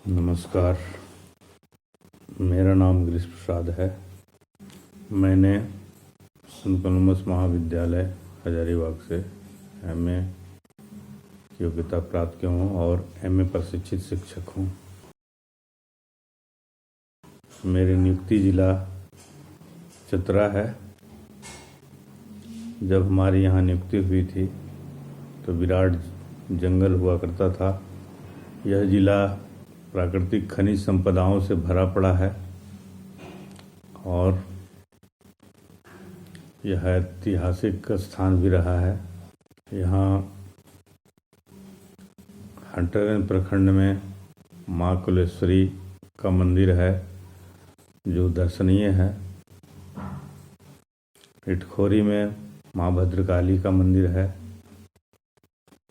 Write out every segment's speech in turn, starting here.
नमस्कार। मेरा नाम गिरीश प्रसाद है। मैंने संत कोलम्बस महाविद्यालय हजारीबाग से एमए की योग्यता प्राप्त किया हूँ और एमए प्रशिक्षित शिक्षक हूँ। मेरी नियुक्ति जिला चतरा है। जब हमारी यहाँ नियुक्ति हुई थी तो विराट जंगल हुआ करता था। यह जिला प्राकृतिक खनिज संपदाओं से भरा पड़ा है और यह ऐतिहासिक स्थान भी रहा है। यहाँ हंटरगंज प्रखंड में माँ कुलेश्वरी का मंदिर है जो दर्शनीय है। इटखोरी में माँ भद्रकाली का मंदिर है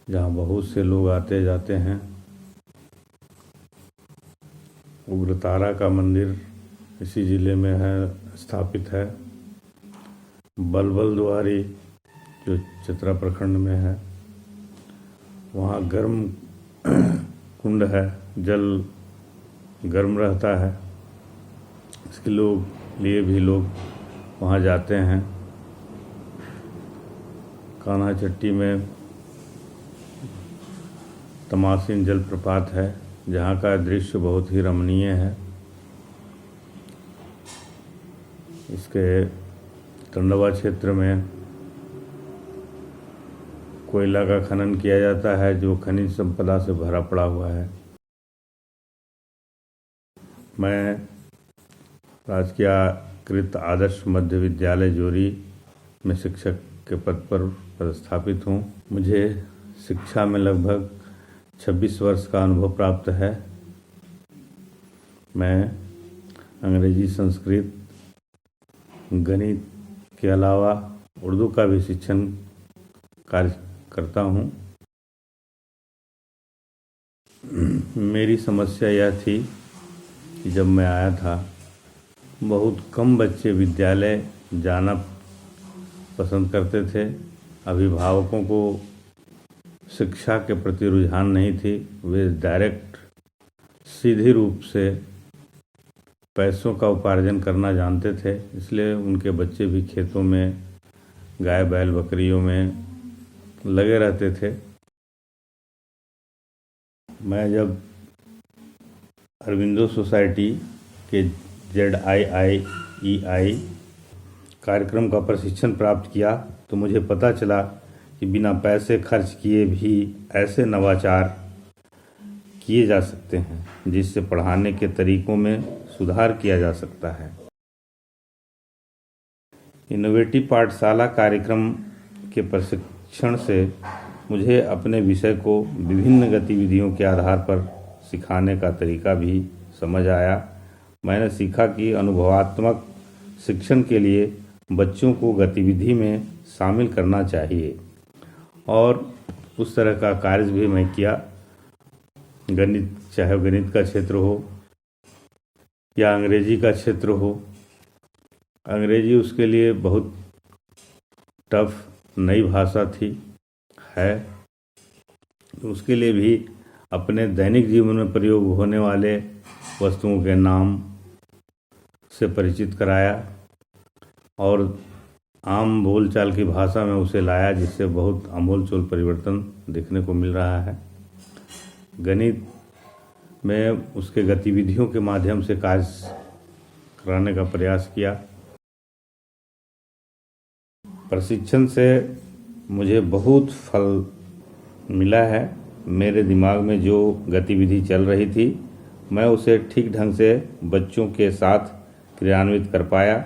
जहाँ बहुत से लोग आते जाते हैं। उग्रतारा का मंदिर इसी ज़िले में है, स्थापित है। बलबल द्वारी जो चतरा प्रखंड में है, वहाँ गर्म कुंड है, जल गर्म रहता है, इसके लिए भी लोग वहाँ जाते हैं। कान्हा चट्टी में तमासीन जलप्रपात है जहाँ का दृश्य बहुत ही रमणीय है। इसके टंडवा क्षेत्र में कोयला का खनन किया जाता है जो खनिज संपदा से भरा पड़ा हुआ है। मैं राजकीयकृत आदर्श मध्य विद्यालय जोरी में शिक्षक के पद पर पदस्थापित हूँ। मुझे शिक्षा में लगभग 26 वर्ष का अनुभव प्राप्त है। मैं अंग्रेजी, संस्कृत, गणित के अलावा उर्दू का भी शिक्षण कार्य करता हूँ। मेरी समस्या यह थी कि जब मैं आया था बहुत कम बच्चे विद्यालय जाना पसंद करते थे। अभिभावकों को शिक्षा के प्रति रुझान नहीं थी। वे डायरेक्ट सीधे रूप से पैसों का उपार्जन करना जानते थे, इसलिए उनके बच्चे भी खेतों में गाय बैल बकरियों में लगे रहते थे। मैं जब अरविंदो सोसाइटी के ZIIEI कार्यक्रम का प्रशिक्षण प्राप्त किया तो मुझे पता चला कि बिना पैसे खर्च किए भी ऐसे नवाचार किए जा सकते हैं जिससे पढ़ाने के तरीकों में सुधार किया जा सकता है। इनोवेटिव पाठशाला कार्यक्रम के प्रशिक्षण से मुझे अपने विषय को विभिन्न गतिविधियों के आधार पर सिखाने का तरीका भी समझ आया। मैंने सीखा कि अनुभवात्मक शिक्षण के लिए बच्चों को गतिविधि में शामिल करना चाहिए और उस तरह का कार्य भी मैं किया। गणित, चाहे गणित का क्षेत्र हो या अंग्रेजी का क्षेत्र हो। अंग्रेजी उसके लिए बहुत टफ नई भाषा थी है। उसके लिए भी अपने दैनिक जीवन में प्रयोग होने वाले वस्तुओं के नाम से परिचित कराया और आम बोलचाल की भाषा में उसे लाया, जिससे बहुत आमूल-चूल परिवर्तन देखने को मिल रहा है। गणित में उसके गतिविधियों के माध्यम से कार्य कराने का प्रयास किया। प्रशिक्षण से मुझे बहुत फल मिला है। मेरे दिमाग में जो गतिविधि चल रही थी मैं उसे ठीक ढंग से बच्चों के साथ क्रियान्वित कर पाया।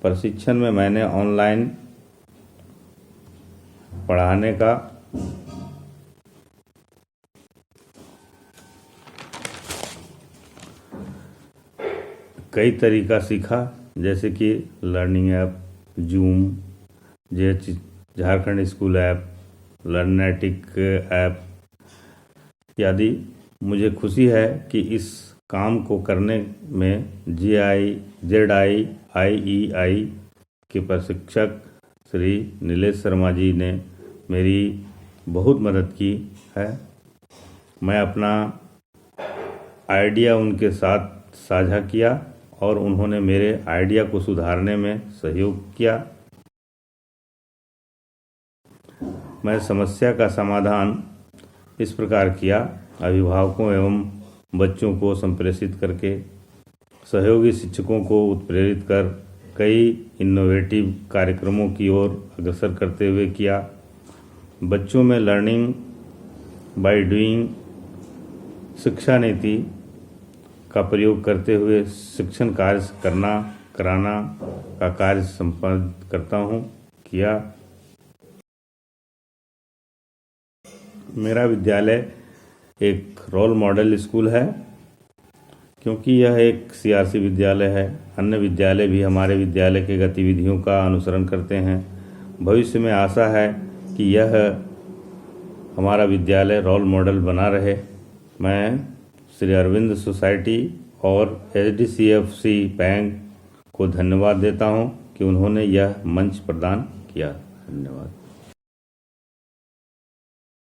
प्रशिक्षण में मैंने ऑनलाइन पढ़ाने का कई तरीका सीखा, जैसे कि learning app, Zoom, Jharkhand school app, Learnatic app आदि। मुझे खुशी है कि इस काम को करने में ZIIEI के प्रशिक्षक श्री नीलेश शर्मा जी ने मेरी बहुत मदद की है। मैं अपना आइडिया उनके साथ साझा किया और उन्होंने मेरे आइडिया को सुधारने में सहयोग किया। मैं समस्या का समाधान इस प्रकार किया। अभिभावकों एवं बच्चों को संप्रेषित करके, सहयोगी शिक्षकों को उत्प्रेरित कर कई इनोवेटिव कार्यक्रमों की ओर अग्रसर करते हुए किया। बच्चों में लर्निंग बाय डूइंग शिक्षा नीति का प्रयोग करते हुए शिक्षण कार्य कराना का कार्य संपन्न करता हूँ किया। मेरा विद्यालय एक रोल मॉडल स्कूल है, क्योंकि यह एक सीआरसी विद्यालय है। अन्य विद्यालय भी हमारे विद्यालय के गतिविधियों का अनुसरण करते हैं। भविष्य में आशा है कि यह हमारा विद्यालय रोल मॉडल बना रहे। मैं श्री अरविंद सोसाइटी और HDFC बैंक को धन्यवाद देता हूं कि उन्होंने यह मंच प्रदान किया। धन्यवाद।